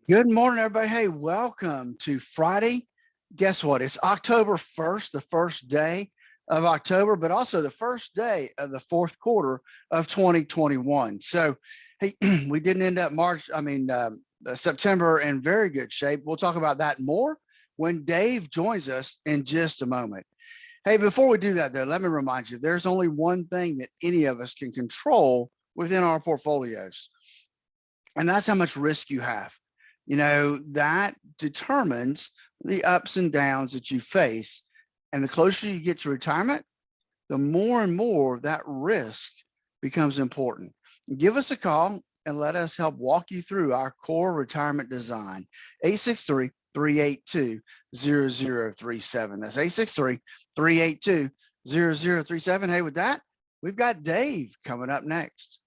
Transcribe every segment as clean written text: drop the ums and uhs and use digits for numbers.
Good morning, everybody. Hey, welcome to Friday. Guess what? It's October 1st, the first day of October, but also the first day of the fourth quarter of 2021. So, hey, we didn't end up September in very good shape. We'll talk about that more when Dave joins us in just a moment. Hey, before we do that, though, let me remind you there's only one thing that any of us can control within our portfolios, and that's how much risk you have. That determines the ups and downs that you face. And the closer you get to retirement, the more and more that risk becomes important. Give us a call and let us help walk you through our core retirement design. 863-382-0037. That's 863-382-0037. Hey, with that, we've got Dave coming up next.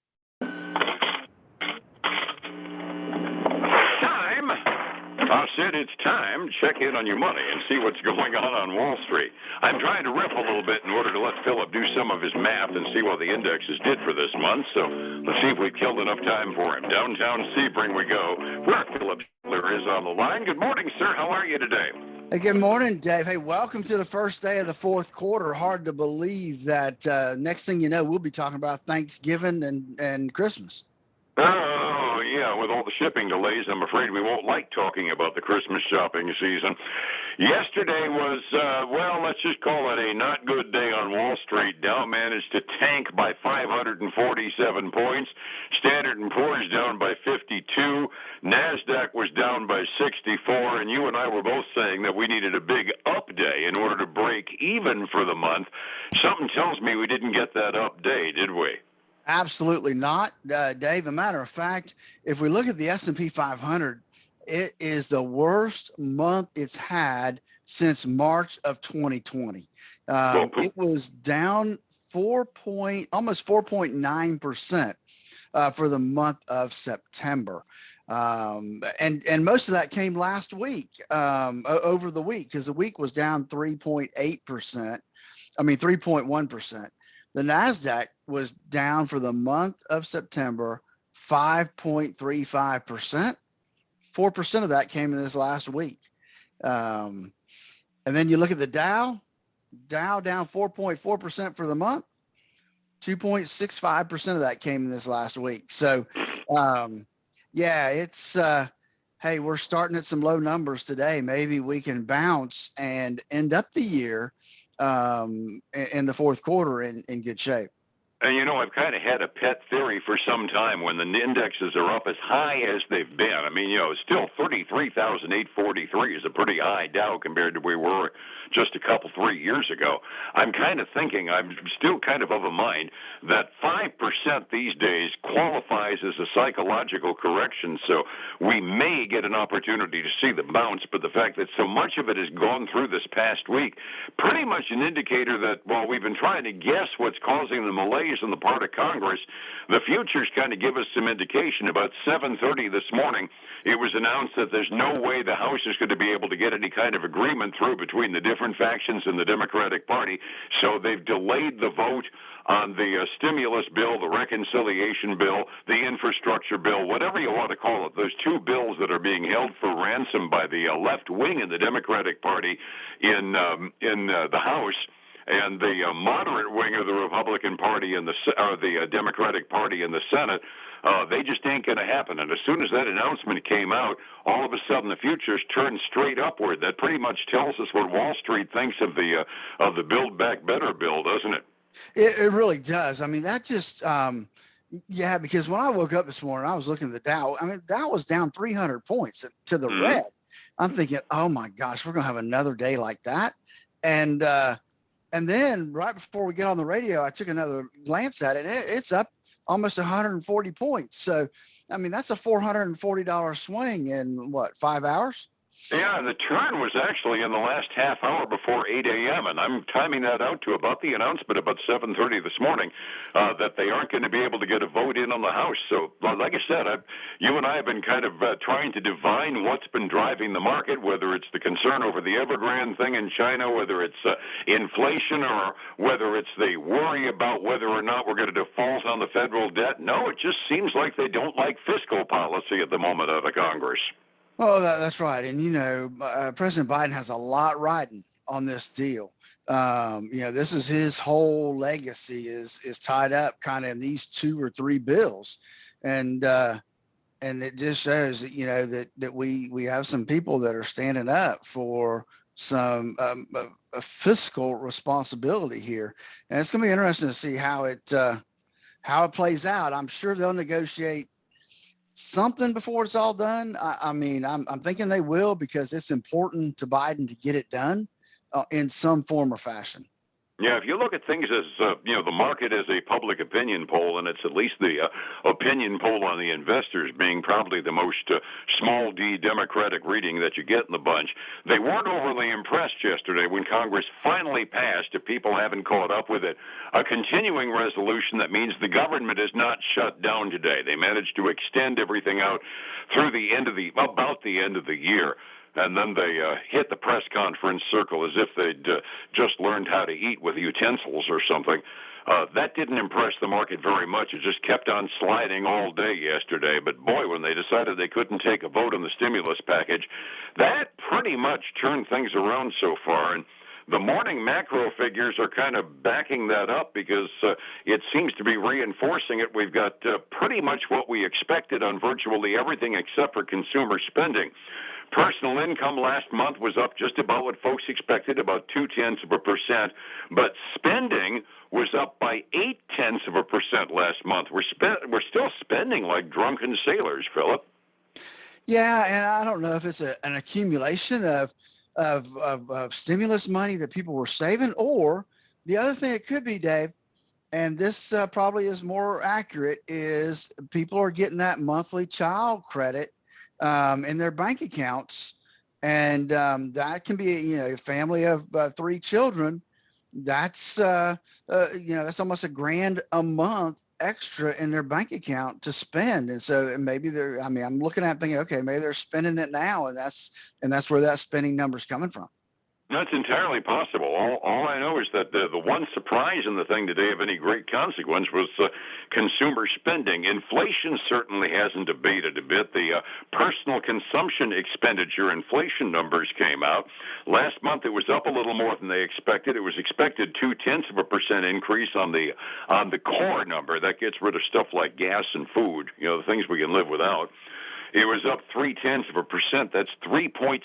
Sid, it's time to check in on your money and see what's going on Wall Street. I'm trying to riff a little bit in order to let Phillip do some of his math and see what the indexes did for this month. So let's see if we've killed enough time for him. Downtown Sebring we go, where Phillip is on the line. Good morning, sir. How are you today? Hey, good morning, Dave. Hey, welcome to the first day of the fourth quarter. Hard to believe that next thing you know, we'll be talking about Thanksgiving and Christmas. Oh, yeah, with all the shipping delays, I'm afraid we won't like talking about the Christmas shopping season. Yesterday was, let's just call it a not good day on Wall Street. Dow managed to tank by 547 points. Standard & Poor's down by 52. NASDAQ was down by 64. And you and I were both saying that we needed a big up day in order to break even for the month. Something tells me we didn't get that up day, did we? Absolutely not, Dave. A matter of fact, if we look at the S&P 500, it is the worst month it's had since March of 2020. It was down almost 4.9% for the month of September. And most of that came last week, over the week, because the week was down 3.1%. The NASDAQ was down for the month of September 5.35%. 4% of that came in this last week. And then you look at the Dow down 4.4% for the month. 2.65% of that came in this last week. So, it's, hey, we're starting at some low numbers today. Maybe we can bounce and end up the year in the fourth quarter in good shape. And I've kind of had a pet theory for some time when the indexes are up as high as they've been. I mean, still 33,843 is a pretty high Dow compared to where we were just a couple, 3 years ago. I'm kind of thinking, I'm still kind of a mind that 5% these days qualifies as a psychological correction. So we may get an opportunity to see the bounce, but the fact that so much of it has gone through this past week, pretty much an indicator that while we've been trying to guess what's causing the malaise on the part of Congress, the futures kind of give us some indication. About 7:30 this morning, it was announced that there's no way the House is going to be able to get any kind of agreement through between the different factions in the Democratic Party, so they've delayed the vote on the stimulus bill, the reconciliation bill, the infrastructure bill, whatever you want to call it, those two bills that are being held for ransom by the left wing in the Democratic Party in the House, and the moderate wing of the Republican Party and the Democratic Party in the Senate, they just ain't going to happen. And as soon as that announcement came out, all of a sudden the futures turned straight upward. That pretty much tells us what Wall Street thinks of the Build Back Better bill, doesn't it? It really does. I mean, that just, because when I woke up this morning, I was looking at the Dow. I mean, Dow was down 300 points to the red. I'm thinking, oh my gosh, we're going to have another day like that. And then right before we get on the radio, I took another glance at it. It's up almost 140 points. So, I mean, that's a $440 swing in 5 hours? Yeah, the turn was actually in the last half hour before 8 a.m., and I'm timing that out to about the announcement about 7:30 this morning that they aren't going to be able to get a vote in on the House. So, like I said, you and I have been kind of trying to divine what's been driving the market, whether it's the concern over the Evergrande thing in China, whether it's inflation, or whether it's the worry about whether or not we're going to default on the federal debt. No, it just seems like they don't like fiscal policy at the moment out of Congress. Oh, that's right. And, President Biden has a lot riding on this deal. This is his whole legacy is tied up kind of in these two or three bills. And, and it just shows that, that we have some people that are standing up for some a fiscal responsibility here. And it's going to be interesting to see how it plays out. I'm sure they'll negotiate something before it's all done. I mean, I'm thinking they will because it's important to Biden to get it done in some form or fashion. Yeah, if you look at things as, the market is a public opinion poll, and it's at least the opinion poll on the investors being probably the most small d Democratic reading that you get in the bunch, they weren't overly impressed yesterday when Congress finally passed, if people haven't caught up with it, a continuing resolution that means the government is not shut down today. They managed to extend everything out through about the end of the year. And then they hit the press conference circle as if they'd just learned how to eat with utensils or something. That didn't impress the market very much. It just kept on sliding all day yesterday. But boy, when they decided they couldn't take a vote on the stimulus package, that pretty much turned things around so far. And the morning macro figures are kind of backing that up because it seems to be reinforcing it. We've got pretty much what we expected on virtually everything except for consumer spending. Personal income last month was up just about what folks expected, about 0.2%, but spending was up by 0.8% last month. We're still spending like drunken sailors, Phillip. Yeah, and I don't know if it's an accumulation of stimulus money that people were saving, or the other thing it could be, Dave, and this probably is more accurate, is people are getting that monthly child credit in their bank accounts, and that can be a family of 3 children. That's that's almost $1,000 a month extra in their bank account to spend. And so maybe I'm looking at thinking, okay, maybe they're spending it now, and that's where that spending number's coming from. That's entirely possible. All I know is that the one surprise in the thing today of any great consequence was consumer spending. Inflation certainly hasn't abated a bit. The personal consumption expenditure inflation numbers came out. Last month it was up a little more than they expected. It was expected 0.2% increase on the core number. That gets rid of stuff like gas and food, the things we can live without. It was up 0.3%. That's 3.6%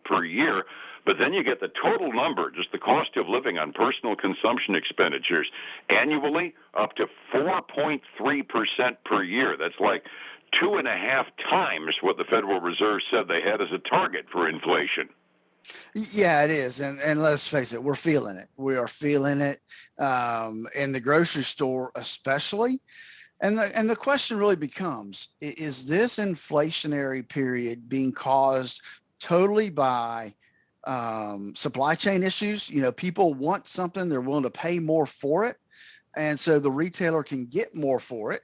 per year. But then you get the total number, just the cost of living on personal consumption expenditures, annually up to 4.3% per year. That's like 2.5 times what the Federal Reserve said they had as a target for inflation. Yeah, it is. And let's face it, we're feeling it. We are feeling it in the grocery store especially. And the question really becomes, is this inflationary period being caused totally by supply chain issues? People want something, they're willing to pay more for it, and so the retailer can get more for it.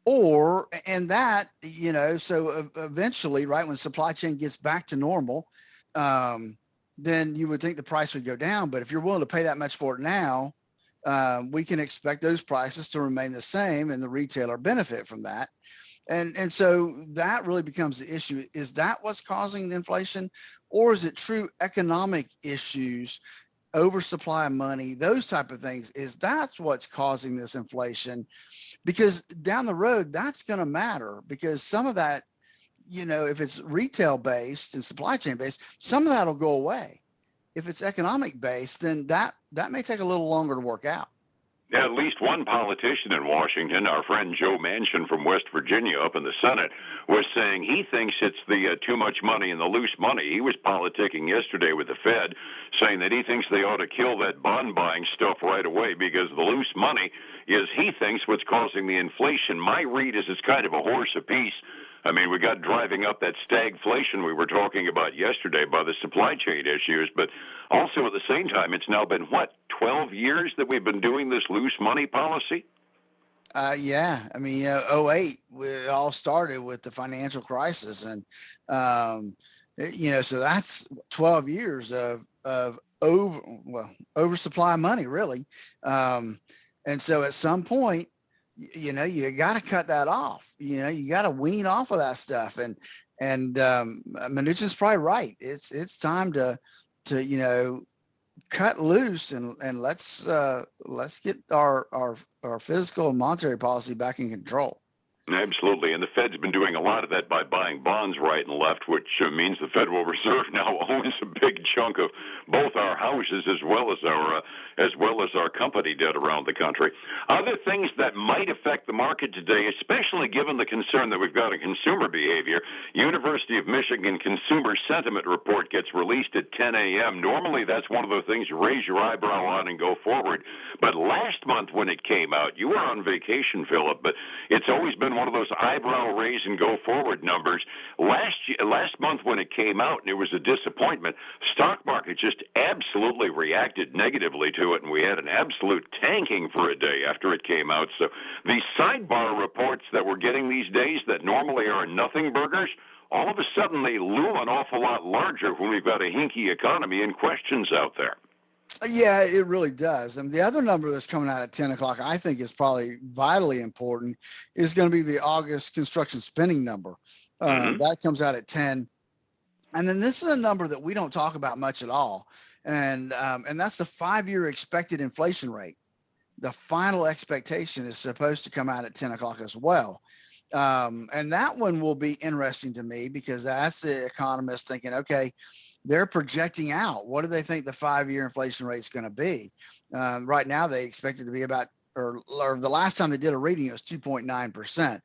So eventually, right, when supply chain gets back to normal, then you would think the price would go down. But if you're willing to pay that much for it now, we can expect those prices to remain the same, and the retailer benefit from that. And so that really becomes the issue. Is that what's causing the inflation, or is it true economic issues, oversupply of money, those type of things? Is that's what's causing this inflation? Because down the road, that's going to matter, because some of that, if it's retail based and supply chain based, some of that will go away. If it's economic based, then that may take a little longer to work out. Yeah, at least one politician in Washington, our friend Joe Manchin from West Virginia up in the Senate, was saying he thinks it's the too much money and the loose money. He was politicking yesterday with the Fed, saying that he thinks they ought to kill that bond buying stuff right away because the loose money is, he thinks, what's causing the inflation. My read is it's kind of a horse apiece. I mean, we got driving up that stagflation we were talking about yesterday by the supply chain issues, but also at the same time, it's now been, 12 years that we've been doing this loose money policy? Yeah, I mean, 08, it all started with the financial crisis, and so that's 12 years of oversupply money, really. And so at some point, you got to cut that off. You got to wean off of that stuff, And Mnuchin's probably right. It's time to cut loose and let's get our fiscal and monetary policy back in control. Absolutely, and the Fed's been doing a lot of that by buying bonds right and left, which means the Federal Reserve now owns a big chunk of both our houses as well as our company debt around the country. Other things that might affect the market today, especially given the concern that we've got in consumer behavior, University of Michigan Consumer Sentiment Report gets released at 10 a.m. Normally, that's one of the things you raise your eyebrow on and go forward. But last month when it came out, you were on vacation, Phillip, but it's always been one of those eyebrow raise and go forward numbers. Last month when it came out, and it was a disappointment, stock market just absolutely reacted negatively to it, and we had an absolute tanking for a day after it came out. So these sidebar reports that we're getting these days that normally are nothing burgers, all of a sudden they loom an awful lot larger when we've got a hinky economy and questions out there. Yeah, it really does. And the other number that's coming out at 10 o'clock, I think is probably vitally important, is going to be the August construction spending number. That comes out at 10. And then this is a number that we don't talk about much at all. And that's the 5-year expected inflation rate. The final expectation is supposed to come out at 10 o'clock as well. And that one will be interesting to me because that's the economist thinking, okay, they're projecting out. What do they think the 5-year inflation rate is going to be? Right now, they expect it to be about, or the last time they did a reading, it was 2.9%.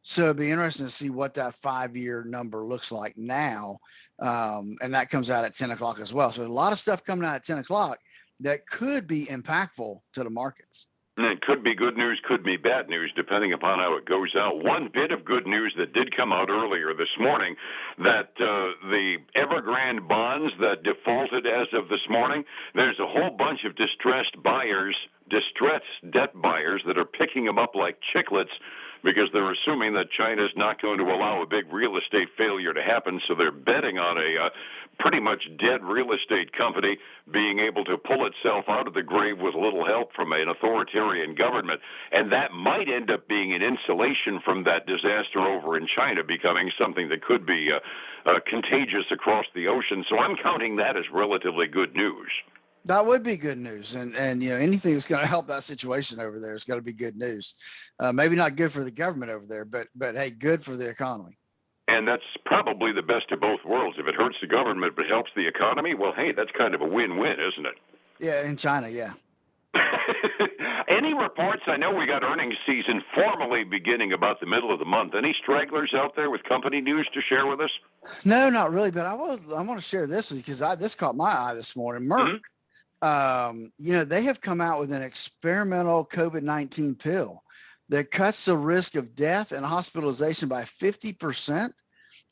So it'd be interesting to see what that 5-year number looks like now. And that comes out at 10 o'clock as well. So a lot of stuff coming out at 10 o'clock that could be impactful to the markets. And it could be good news, could be bad news, depending upon how it goes out. One bit of good news that did come out earlier this morning, that the Evergrande bonds that defaulted as of this morning, there's a whole bunch of distressed debt buyers that are picking them up like chiclets because they're assuming that China's not going to allow a big real estate failure to happen, so they're betting on a pretty much dead real estate company being able to pull itself out of the grave with a little help from an authoritarian government. And that might end up being an insulation from that disaster over in China becoming something that could be contagious across the ocean. So I'm counting that as relatively good news. That would be good news, and anything that's going to help that situation over there is going to be good news. Maybe not good for the government over there, but hey, good for the economy. And that's probably the best of both worlds. If it hurts the government but helps the economy, well, hey, that's kind of a win-win, isn't it? Yeah, in China, yeah. Any reports? I know we got earnings season formally beginning about the middle of the month. Any stragglers out there with company news to share with us? No, not really, but I want to share this with you because this caught my eye this morning. Merck. They have come out with an experimental COVID-19 pill that cuts the risk of death and hospitalization by 50%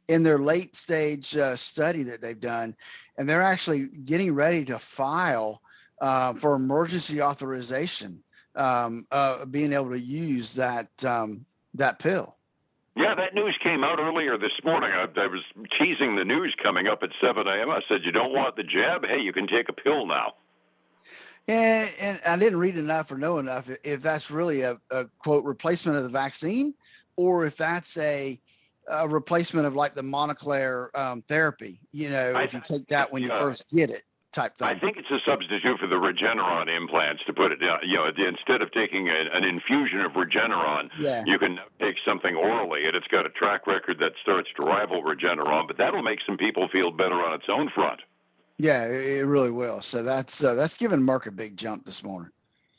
in their late stage study that they've done. And they're actually getting ready to file for emergency authorization, being able to use that pill. Yeah, that news came out earlier this morning. I was teasing the news coming up at 7 a.m. I said, you don't want the jab? Hey, you can take a pill now. And I didn't read enough or know enough if that's really a quote replacement of the vaccine, or if that's a replacement of like the monoclonal therapy. If you take that when you first get it, type thing. I think it's a substitute for the Regeneron implants. To put it down, instead of taking an infusion of Regeneron, you can take something orally, and it's got a track record that starts to rival Regeneron. But that'll make some people feel better on its own front. Yeah, it really will. So that's given Merck a big jump this morning.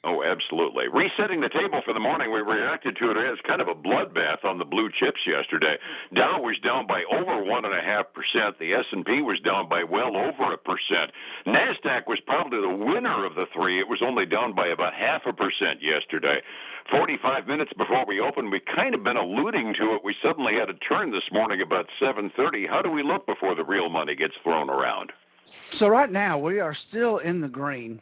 Oh, absolutely. Resetting the table for the morning, we reacted to it as kind of a bloodbath on the blue chips yesterday. Dow was down by over 1.5%. The S&P was down by well over 1%. NASDAQ was probably the winner of the three. It was only down by about 0.5% yesterday. 45 minutes before we opened, we kind of been alluding to it. We suddenly had a turn this morning about 7:30. How do we look before the real money gets thrown around? So right now we are still in the green.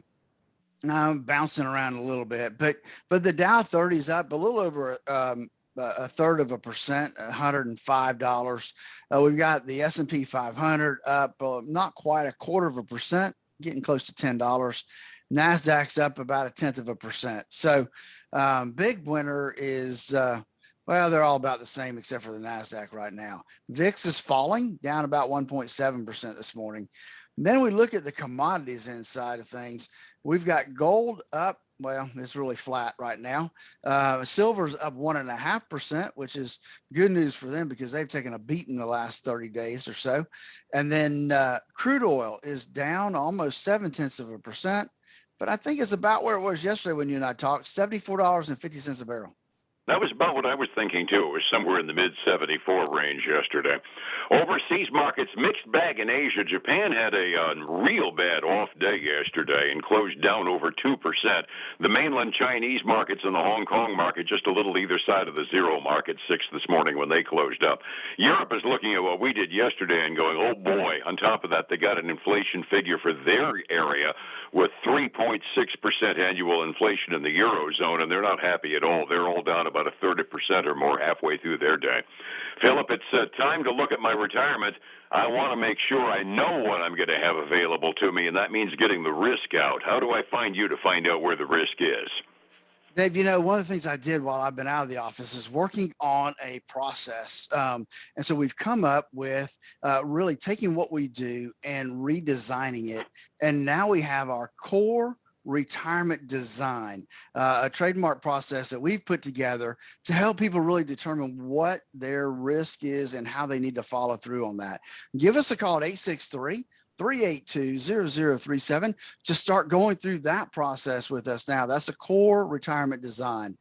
I'm bouncing around a little bit, but the Dow 30 is up a little over 1/3%, $105. We've got the S&P 500 up not quite 1/4%, getting close to $10. NASDAQ's up about 1/10%. So big winner is Well, they're all about the same except for the NASDAQ right now. VIX is falling, down about 1.7% this morning. And then we look at the commodities inside of things. We've got gold up. Well, it's really flat right now. Silver's up 1.5%, which is good news for them because they've taken a beating the last 30 days or so. And then crude oil is down almost 0.7%, but I think it's about where it was yesterday when you and I talked, $74.50 a barrel. That was about what I was thinking too. It was somewhere in the mid 74 range yesterday. Overseas markets, mixed bag in Asia. Japan had a real bad off day yesterday and closed down over 2%. The mainland Chinese markets and the Hong Kong market just a little either side of the zero market, 6 this morning when they closed up. Europe is looking at what we did yesterday and going, oh boy. On top of that, they got an inflation figure for their area with 3.6% annual inflation in the Eurozone, and they're not happy at all. They're all down about 1/3% or more halfway through their day. Phillip, it's time to look at my retirement. I want to make sure I know what I'm going to have available to me, and that means getting the risk out. How do I find you to find out where the risk is? Dave, one of the things I did while I've been out of the office is working on a process. And so we've come up with really taking what we do and redesigning it. And now we have our core retirement design, a trademark process that we've put together to help people really determine what their risk is and how they need to follow through on that. Give us a call at 863-382-0037 to start going through that process with us now. That's a core retirement design.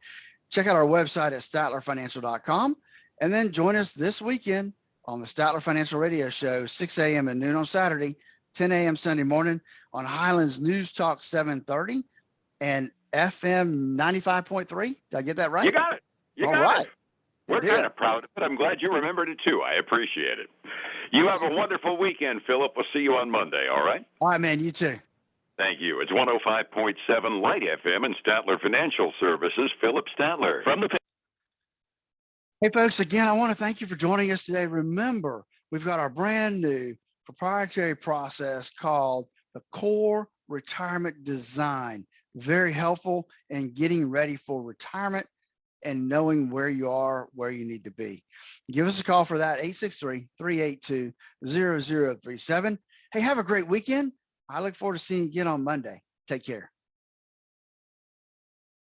Check out our website at statlerfinancial.com and then join us this weekend on the Statler Financial Radio Show, 6 a.m. and noon on Saturday, 10 a.m. Sunday morning on Highlands News Talk 730 and FM 95.3. Did I get that right? You got it. You got right. it. We're kind of proud of it. I'm glad you remembered it too. I appreciate it. You have a wonderful weekend, Phillip. We'll see you on Monday, all right? All right, man. You too. Thank you. It's 105.7 Light FM and Statler Financial Services. Phillip Statler from the... Hey, folks, again, I want to thank you for joining us today. Remember, we've got our brand new proprietary process called the Core Retirement Design. Very helpful in getting ready for retirement and knowing where you are, where you need to be. Give us a call for that, 863-382-0037. Hey, have a great weekend. I look forward to seeing you again on Monday. Take care.